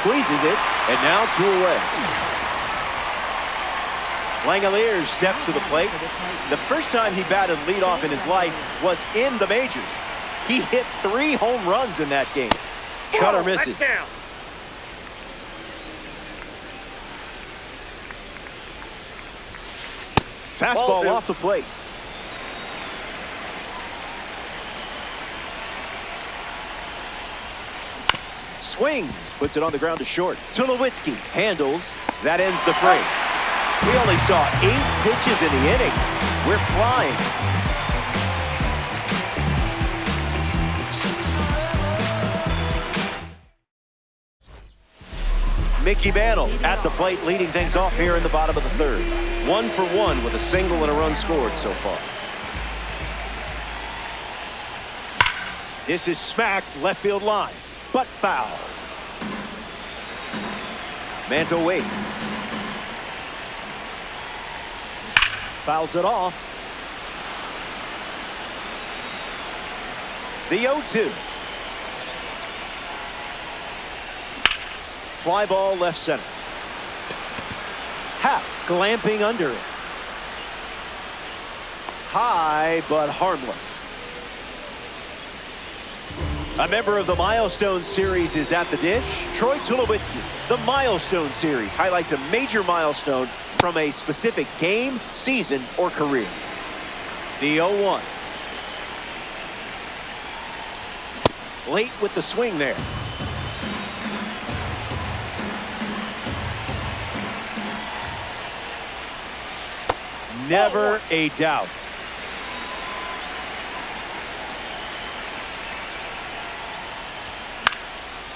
squeezes it, and now 2 away. Langeliers steps to the plate. The first time he batted leadoff in his life was in the majors. He hit 3 home runs in that game. Cutter misses. Fastball off the plate. Swings, puts it on the ground to short. Tulowitzki handles. That ends the frame. We only saw 8 pitches in the inning. We're flying. Mickey Mantle at the plate, leading things off here in the bottom of the 3rd. 1 for 1 with a single and a run scored so far. This is smacked left field line, but foul. Mantle waits. Fouls it off. The 0-2. Fly ball left center. Happ glamping under it. High but harmless. A member of the Milestone Series is at the dish. Troy Tulowitzki. The Milestone Series highlights a major milestone from a specific game, season, or career. The 0-1. Late with the swing there. Never a doubt.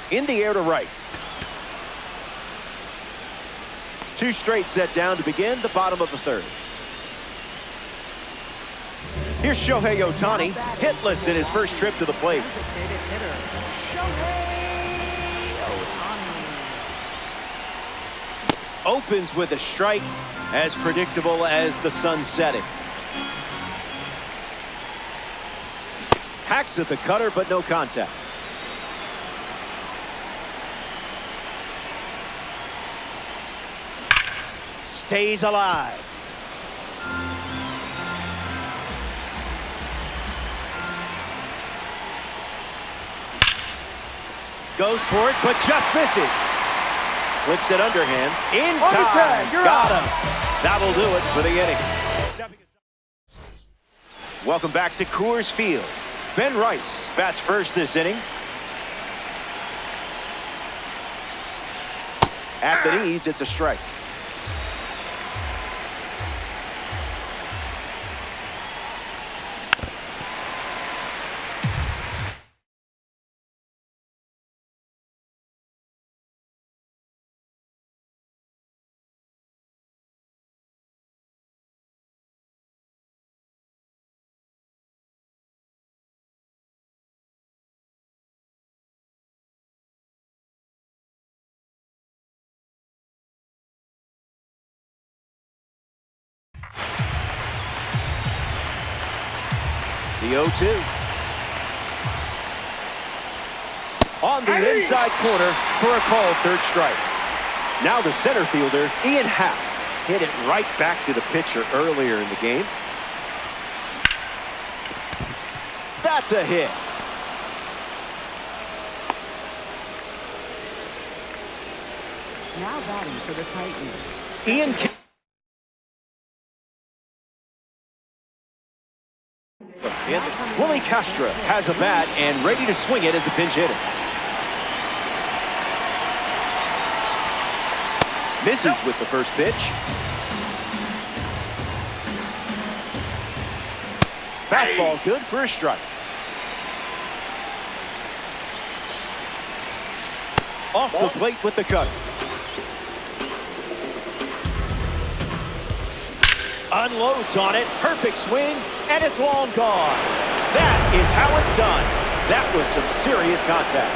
In the air to right. 2 straight set down to begin the bottom of the 3rd. Here's Shohei Ohtani, hitless in his first trip to the plate. Opens with a strike, as predictable as the sun setting. Hacks at the cutter, but no contact. Stays alive. Goes for it, but just misses. Flips it underhand. In time. Got him. That'll do it for the inning. Welcome back to Coors Field. Ben Rice bats first this inning. At the knees, it's a strike. The 0-2. On the inside corner for a called 3rd strike. Now the center fielder, Ian Happ, hit it right back to the pitcher earlier in the game. That's a hit. Now batting for the Titans. Ian Willie Castro has a bat and ready to swing it as a pinch hitter. Misses with the first pitch. Fastball good for a strike. Off the plate with the cutter. Unloads on it. Perfect swing. And it's long gone. That is how it's done. That was some serious contact.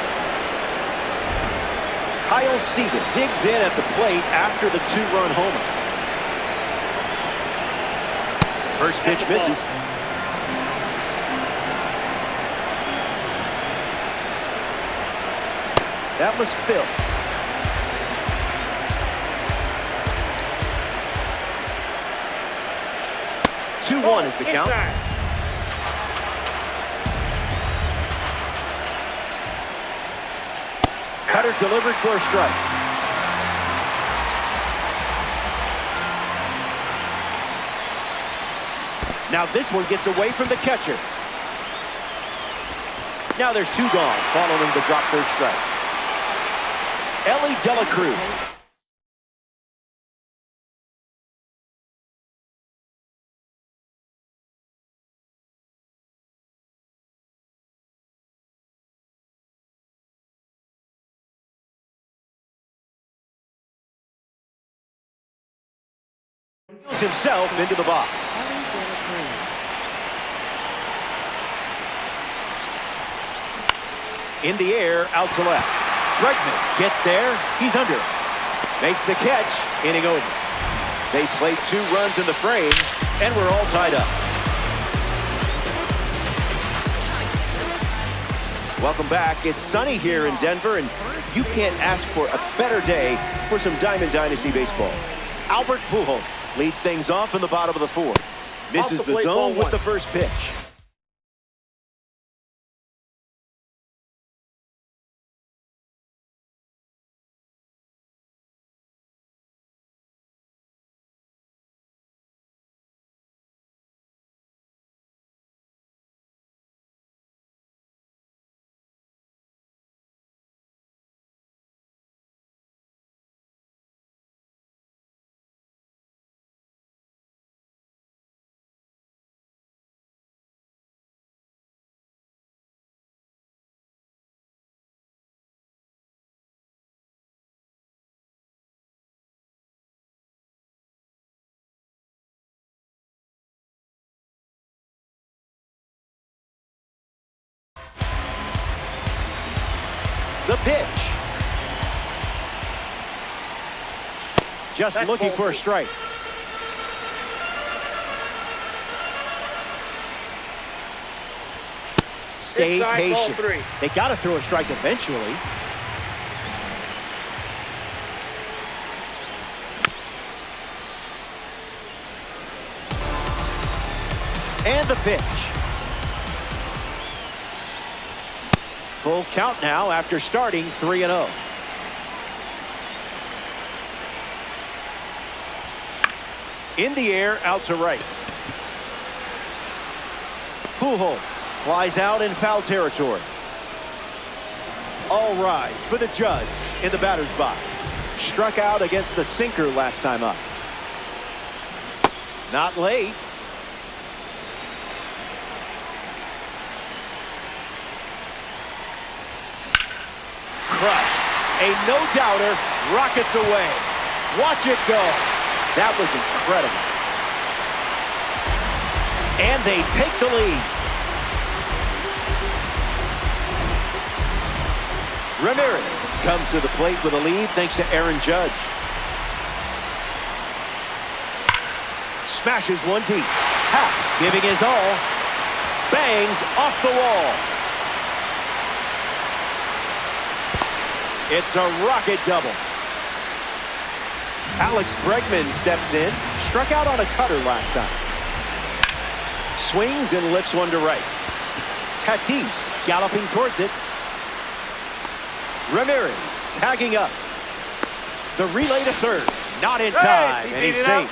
Kyle Seager digs in at the plate after the 2-run homer. First pitch misses. That was Phil. 1 is the count. Cutter delivered for a strike. Now this one gets away from the catcher. Now there's 2 gone following the drop third strike. Ellie Dela Cruz. Wheels himself into the box. In the air, out to left. Bregman gets there. He's under it. Makes the catch. Inning over. They slate 2 runs in the frame, and we're all tied up. Welcome back. It's sunny here in Denver, and you can't ask for a better day for some Diamond Dynasty baseball. Albert Pujols leads things off in the bottom of the 4th. Misses the zone with the first pitch. The pitch. Just looking for a strike. Stay patient. They got to throw a strike eventually. And the pitch. Full count now after starting 3-0. In the air, out to right. Pujols flies out in foul territory. All rise for the judge in the batter's box. Struck out against the sinker last time up. Not late. Crushed. A no-doubter rockets away. Watch it go. That was incredible. And they take the lead. Ramirez comes to the plate with a lead thanks to Aaron Judge. Smashes one deep. Happ giving his all. Bangs off the wall. It's a rocket double. Alex Bregman steps in. Struck out on a cutter last time. Swings and lifts one to right. Tatis galloping towards it. Ramirez tagging up. The relay to third. Not in time, and he's safe.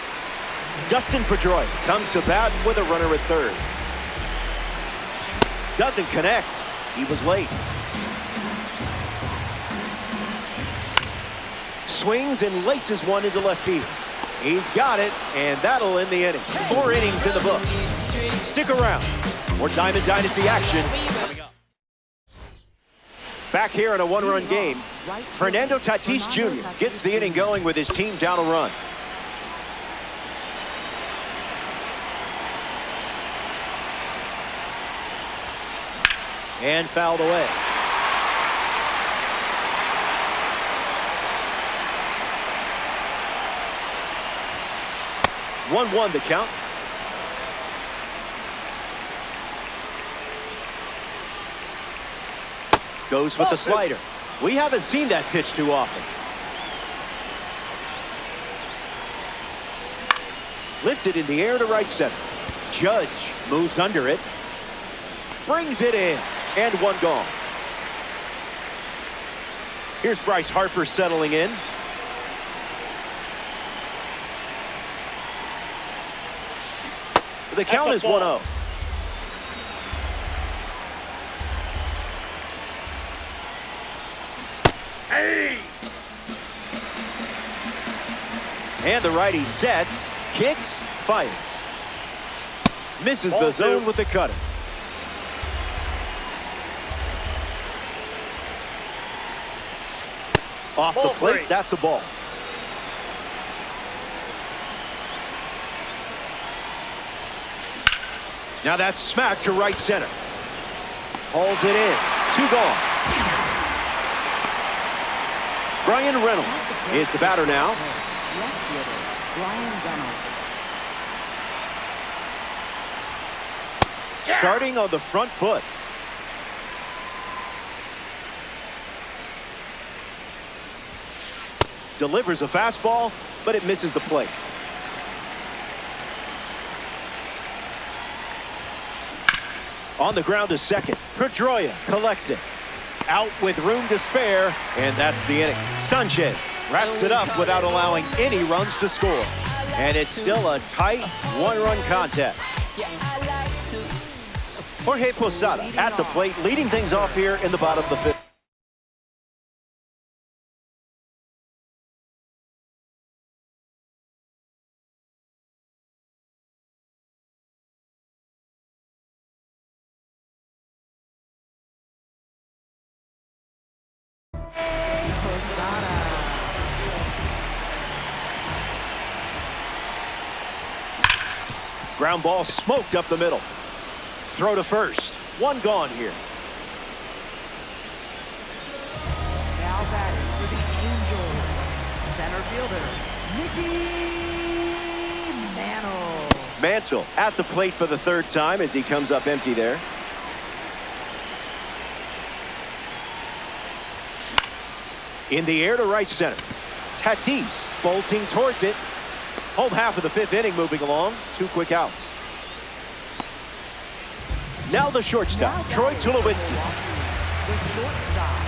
Dustin Pedroia comes to bat with a runner at third. Doesn't connect. He was late. Swings and laces one into left field. He's got it, and that'll end the inning. 4 innings in the books. Stick around. More Diamond Dynasty action coming up. Back here in a 1-run game, Fernando Tatis Jr. gets the inning going with his team down a run. And fouled away. (1-1) the count. Goes with the slider. We haven't seen that pitch too often. Lifted in the air to right center. Judge moves under it. Brings it in. And one gone. Here's Bryce Harper settling in. The count is 1-0. Hey! And the righty sets, kicks, fires. Misses the zone with the cutter. Off the plate, that's a ball. Now that's smacked to right center. Hauls it in. 2 gone. Brian Reynolds is the batter now. Starting on the front foot. Delivers a fastball, but it misses the plate. On the ground to second. Pedroia collects it. Out with room to spare, and that's the inning. Sanchez wraps it up without allowing any runs to score. And it's still a tight 1-run contest. Jorge Posada at the plate, leading things off here in the bottom of the 5th. Ground ball smoked up the middle. Throw to first. 1 gone here. Now batting for the Angels, center fielder, Mickey Mantle. Mantle at the plate for the 3rd time as he comes up empty there. In the air to right center. Tatis bolting towards it. Home half of the 5th inning moving along. 2 quick outs. Now the shortstop, Troy Tulowitzki. The shortstop,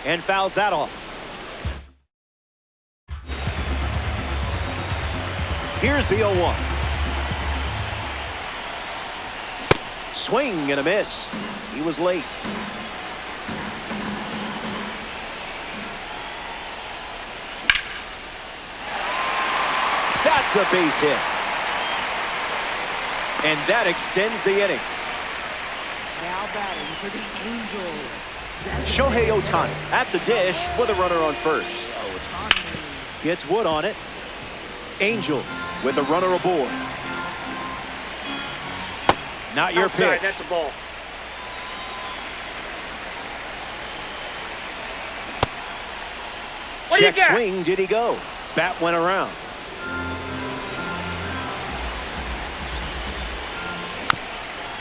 And fouls that off. Here's the 0-1. Swing and a miss. He was late. That's a base hit. And that extends the inning. now batting for the Angels. Shohei Ohtani at the dish with a runner on first. Gets Wood on it. Angels with a runner aboard. Not your Outside, pitch. that's a ball. What do you Check got? swing, did he go? Bat went around.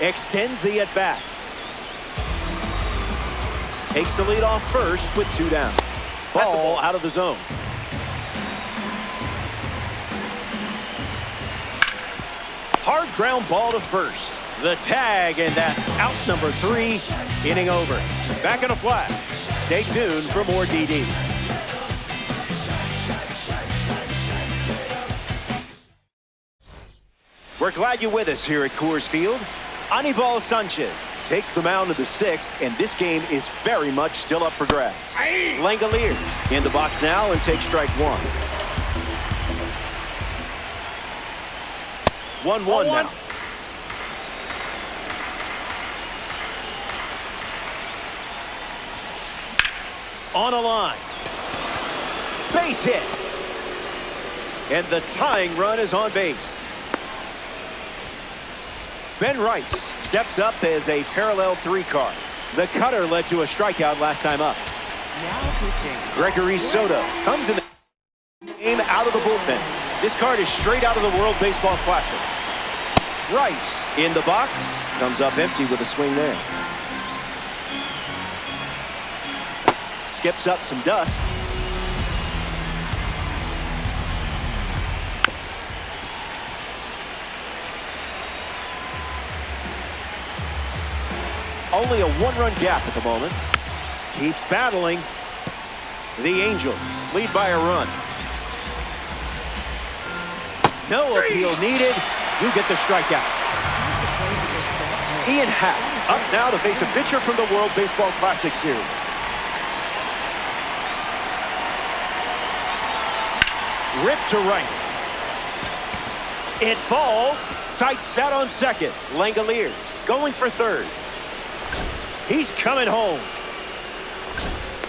Extends the at-bat. Takes the lead off first with 2 down. Ball out of the zone. Hard ground ball to first. The tag, and that's out number 3. Inning over. Back in a flash. Stay tuned for more DD. We're glad you're with us here at Coors Field. Anibal Sanchez takes the mound to the 6th, and this game is very much still up for grabs. Langolier in the box now and takes strike 1. 1-1 now. On a line. Base hit. And the tying run is on base. Ben Rice steps up as a parallel 3 card. The cutter led to a strikeout last time up. Now pitching. Gregory Soto comes in the game out of the bullpen. This card is straight out of the World Baseball Classic. Rice in the box, comes up empty with a swing there. Skips up some dust. Only a one-run gap at the moment. Keeps battling. The Angels lead by a run. No appeal needed. You get the strikeout. Ian Happ up now to face a pitcher from the World Baseball Classic Series. Ripped to right. It falls. Sight set on second. Langoliers going for third. He's coming home.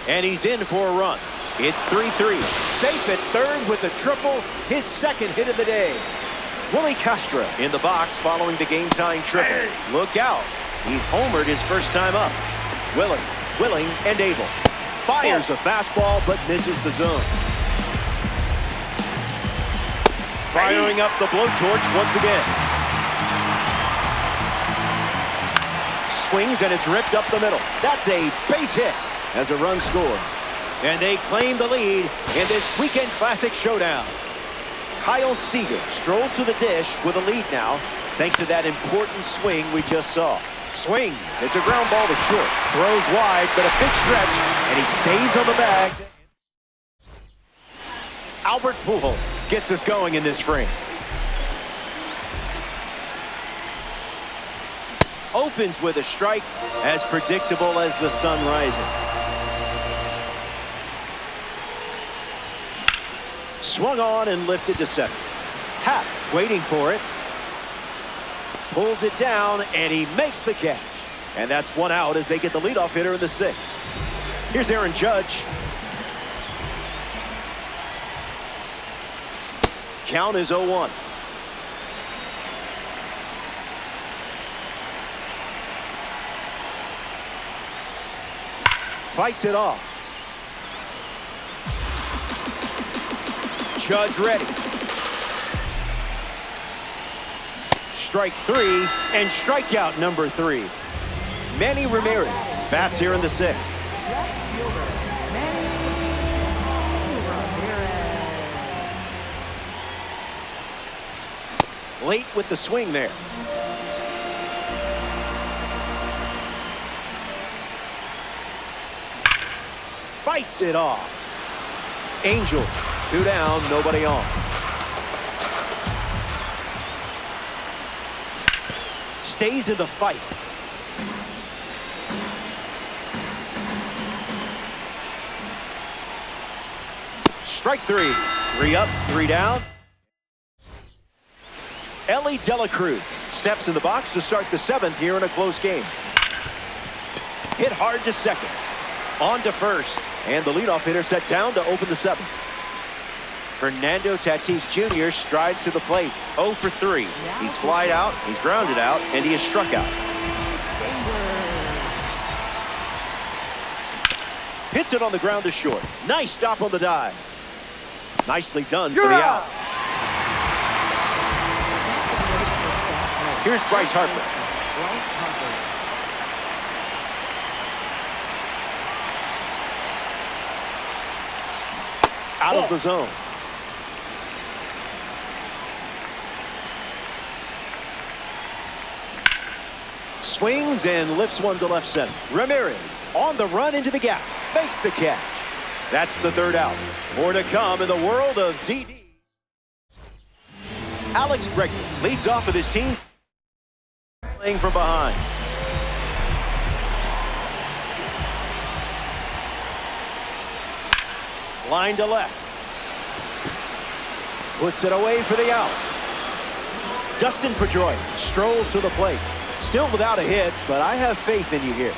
And he's in for a run. It's 3-3. Safe at third with a triple. His second hit of the day. Willie Castro in the box following the game-tying triple. Look out. He homered his first time up. Willing, and able. Fires a fastball, but misses the zone. Firing up the blowtorch once again. Swings, and it's ripped up the middle. That's a base hit as a run scored. And they claim the lead in this weekend classic showdown. Kyle Seager strolls to the dish with a lead now, thanks to that important swing we just saw. Swings. It's a ground ball to short. Throws wide, but a big stretch, and he stays on the bag. Albert Pujols gets us going in this frame. Opens with a strike, as predictable as the sun rising. Swung on and lifted to second. Happ waiting for it. Pulls it down, and he makes the catch. And that's one out as they get the leadoff hitter in the sixth. Here's Aaron Judge. Count is 0-1. Fights it off. Judge ready. Strike three and strikeout number 3. Manny Ramirez bats here in the sixth. Late with the swing there. Fights it off. Angels 2 down, nobody on. Stays in the fight. Strike 3. 3 up, 3 down. Ellie De La Cruz steps in the box to start the 7th here in a close game. Hit hard to second. On to first. And the leadoff hitter set down to open the 7th. Fernando Tatis Jr. strides to the plate. 0 for 3. He's flied out, he's grounded out, and he is struck out. Hits it on the ground to short. Nice stop on the dive. Nicely done for the out. Here's Bryce Harper. Out of the zone. Swings and lifts one to left center. Ramirez on the run into the gap. Makes the catch. That's the 3rd out. More to come in the world of DD. Alex Bregman leads off with his team playing from behind. Line to left. Puts it away for the out. Dustin Pedroia strolls to the plate. Still without a hit, but I have faith in you here.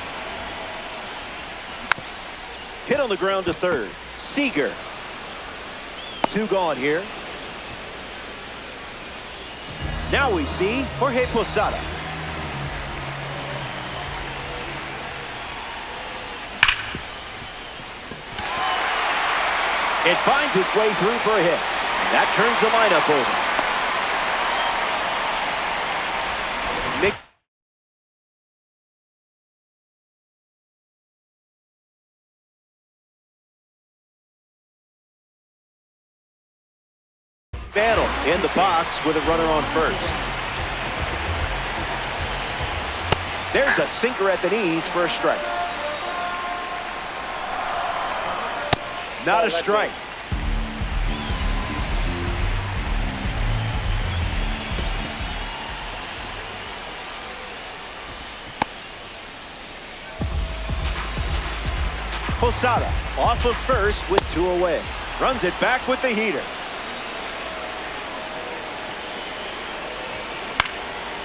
Hit on the ground to third. Seager. 2 gone here. Now we see Jorge Posada. It finds its way through for a hit. That turns the lineup over. Battle in the box with a runner on first. There's a sinker at the knees for a strike. Not a strike. Posada off of first with 2 away. Runs it back with the heater.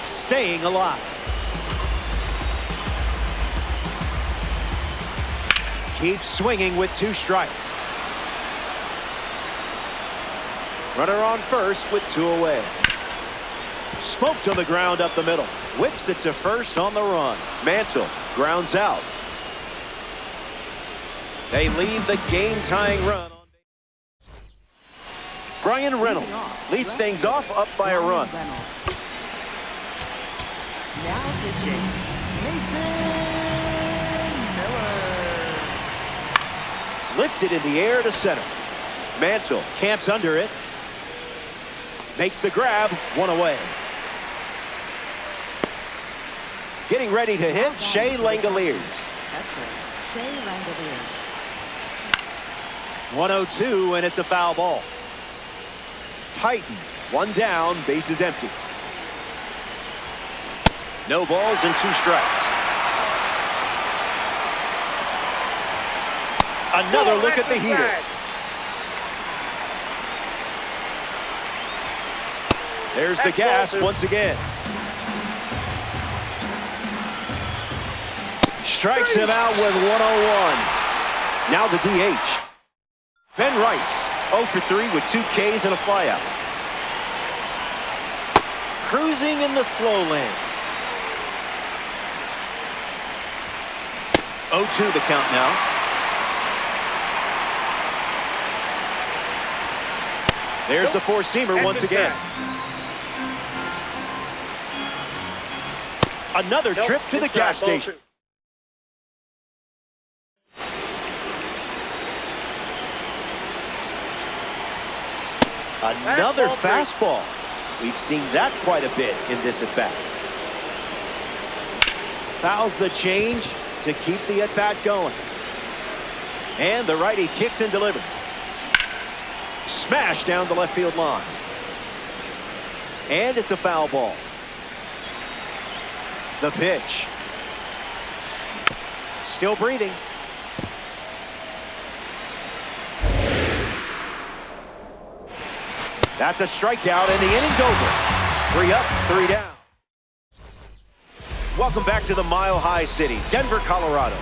Staying alive. Keeps swinging with 2 strikes. Runner on first with 2 away. Smoked on the ground up the middle. Whips it to first on the run. Mantle grounds out. They leave the game-tying run. Brian Reynolds leads things off up by a run. Now pitching, Miller. Lifted in the air to center. Mantle camps under it. Makes the grab, 1 away. Getting ready to hit, Shea Langoliers. That's right, Shea Langoliers. 1-0-2, and it's a foul ball. Titans, 1 down, bases empty. No balls and 2 strikes. Another look at the heater. There's the gas once again. Strikes him out with 101. Now the DH. Ben Rice, 0 for 3 with 2 Ks and a flyout. Cruising in the slow lane. 0-2 the count now. There's the 4-seamer once again. Another trip to the gas station. Another fastball. We've seen that quite a bit in this at-bat. Fouls the change to keep the at-bat going. And the righty kicks and delivers. Smash down the left field line. And it's a foul ball. The pitch. Still breathing. That's a strikeout, and the inning's over. 3 up, 3 down. Welcome back to the Mile High City, Denver, Colorado.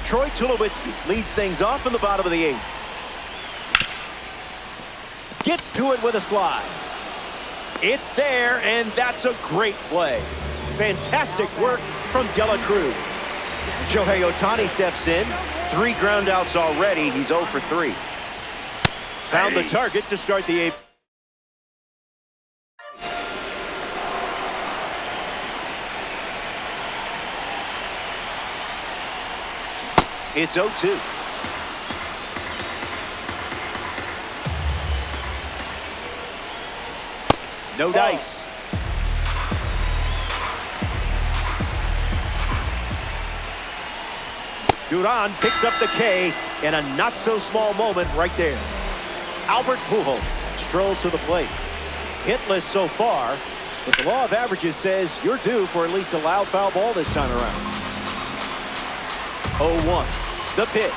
Troy Tulowitzki leads things off in the bottom of the 8th. Gets to it with a slide. It's there, and that's a great play. Fantastic work from De La Cruz. Shohei Ohtani steps in. 3 ground outs already. He's 0 for 3. Found the target to start the 8th. It's 0-2. No dice. Duran picks up the K in a not-so-small moment right there. Albert Pujols strolls to the plate. Hitless so far, but the law of averages says you're due for at least a loud foul ball this time around. 0-1. The pitch.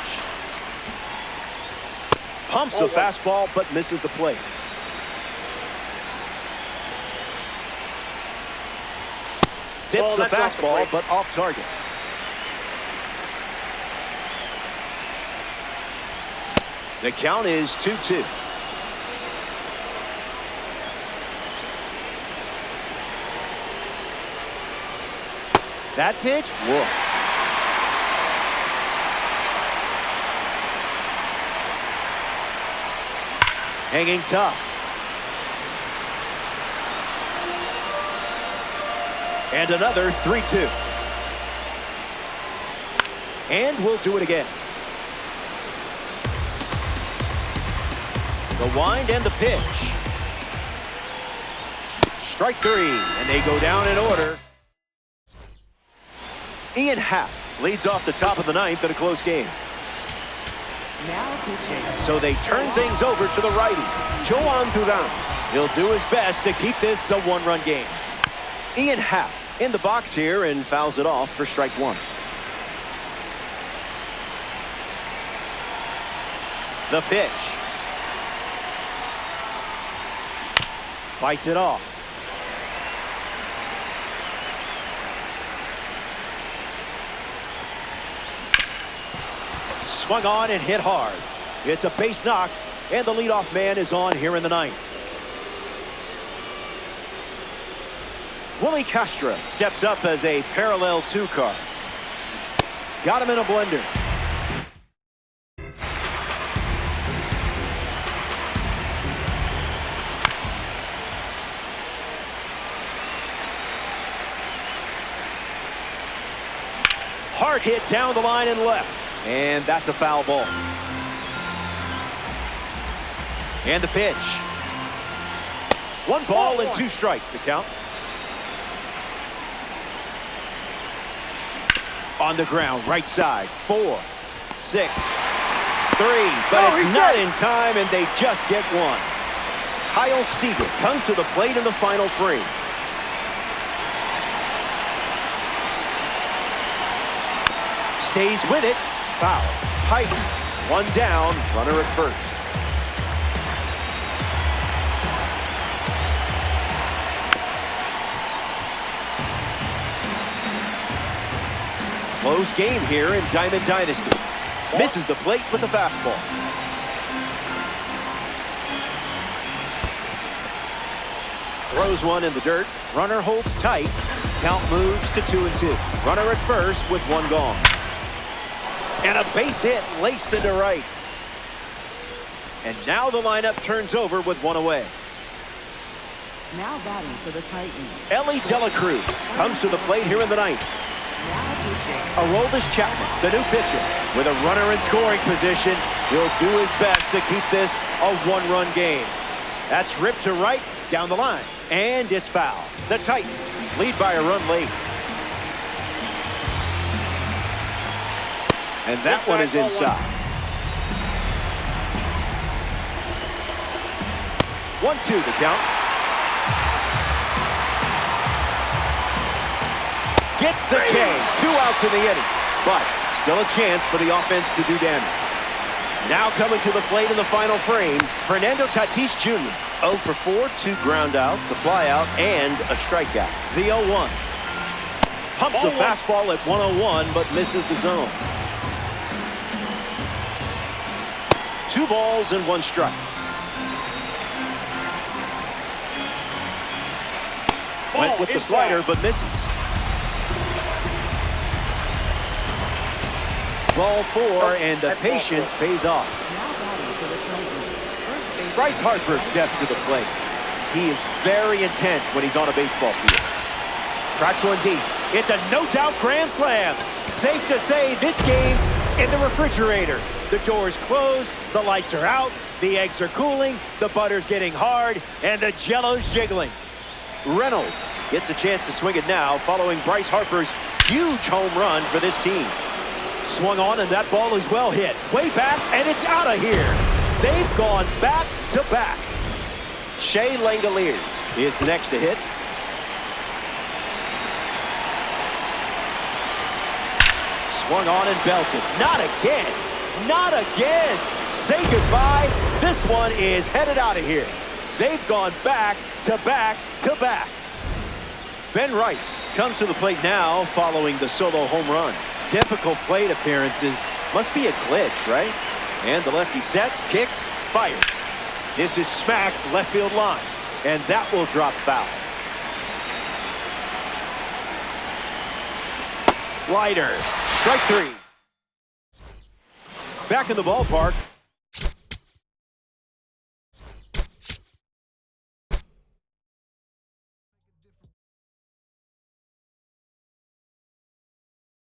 Pumps a fastball, but misses the plate. Sips a fastball, but off target. The count is 2-2. That pitch, woof. Hanging tough. And another 3-2. And we'll do it again. The wind and the pitch. Strike 3, and they go down in order. Ian Happ leads off the top of the ninth in a close game. Now pitching. So they turn things over to the righty, Joan Duran. He'll do his best to keep this a one-run game. Ian Happ in the box here and fouls it off for strike one. The pitch. Fights it off. Swung on and hit hard. It's a base knock, and the leadoff man is on here in the ninth. Willie Castro steps up as a parallel two card. Got him in a blender. Hard hit down the line and left. And that's a foul ball. And the pitch. One ball and two strikes, the count. On the ground, right side, 4, 6, 3. But it's not in time, and they just get one. Kyle Seager comes to the plate in the final frame. Stays with it. Foul. Titans. One down. Runner at first. Close game here in Diamond Dynasty. Misses the plate with the fastball. Throws one in the dirt. Runner holds tight. Count moves to 2-2. Runner at first with one gone. And a base hit laced into right. And now the lineup turns over with one away. Now batting for the Titans. Ellie Dela Cruz comes to the plate here in the ninth. Now pitching. Aroldis Chapman, the new pitcher. With a runner in scoring position, he'll do his best to keep this a one-run game. That's ripped to right down the line. And it's foul. The Titans lead by a run late. And that one is inside. 1-2 the count. Gets the K. 2 outs in the inning. But still a chance for the offense to do damage. Now coming to the plate in the final frame, Fernando Tatis Jr. 0 for 4, 2 ground outs, a fly out, and a strikeout. The 0-1. Pumps a fastball at 101, but misses the zone. 2 balls and 1 strike. Went with the slider, but misses. Ball 4, and the patience pays off. Now batting for the Titans. First base. Bryce Harper steps to the plate. He is very intense when he's on a baseball field. Cracks one deep. It's a no-doubt grand slam. Safe to say this game's in the refrigerator. The door's closed, the lights are out, the eggs are cooling, the butter's getting hard, and the jello's jiggling. Reynolds gets a chance to swing it now following Bryce Harper's huge home run for this team. Swung on, and that ball is well hit. Way back, and it's out of here. They've gone back to back. Shea Langoliers is the next to hit. Swung on and belted. Not again. Not again. Say goodbye. This one is headed out of here. They've gone back to back to back. Ben Rice comes to the plate now following the solo home run. Typical plate appearances. Must be a glitch, right? And the lefty sets, kicks, fires. This is smacked left field line. And that will drop foul. Slider. Strike 3. Back in the ballpark.